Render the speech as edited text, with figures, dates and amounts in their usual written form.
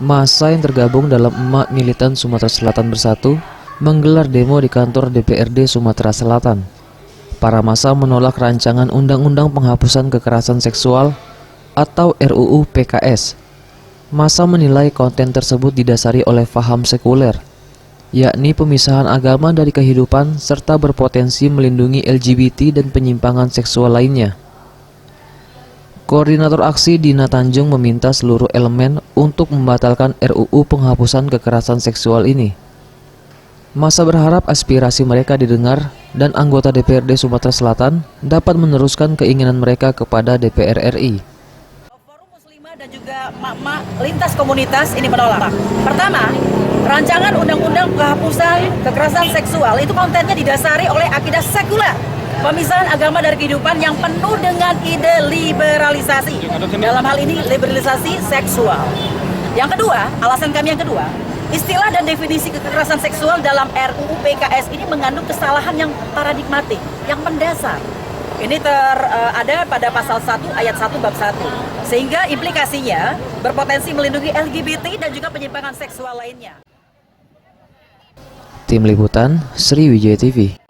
Massa yang tergabung dalam Emak Militan Sumatera Selatan Bersatu menggelar demo di kantor DPRD Sumatera Selatan. Para massa menolak rancangan Undang-Undang Penghapusan Kekerasan Seksual atau RUU PKS. Massa menilai konten tersebut didasari oleh paham sekuler, yakni pemisahan agama dari kehidupan serta berpotensi melindungi LGBT dan penyimpangan seksual lainnya. Koordinator aksi Dina Tanjung meminta seluruh elemen untuk membatalkan RUU Penghapusan Kekerasan Seksual ini. Massa berharap aspirasi mereka didengar dan anggota DPRD Sumatera Selatan dapat meneruskan keinginan mereka kepada DPR RI. Forum Muslimah dan juga mak-mak lintas komunitas ini menolak. Pertama, rancangan Undang-Undang Penghapusan Kekerasan Seksual itu kontennya didasari oleh akidah sekuler, pemisahan agama dari kehidupan yang penuh dengan ide liberalisasi. Dalam hal ini liberalisasi seksual. Yang kedua, alasan kami yang kedua, istilah dan definisi kekerasan seksual dalam RUU PKS ini mengandung kesalahan yang paradigmatik, yang mendasar. Ini ada pada pasal 1 ayat 1 bab 1. Sehingga implikasinya berpotensi melindungi LGBT dan juga penyimpangan seksual lainnya. Tim Liputan Sriwijaya TV.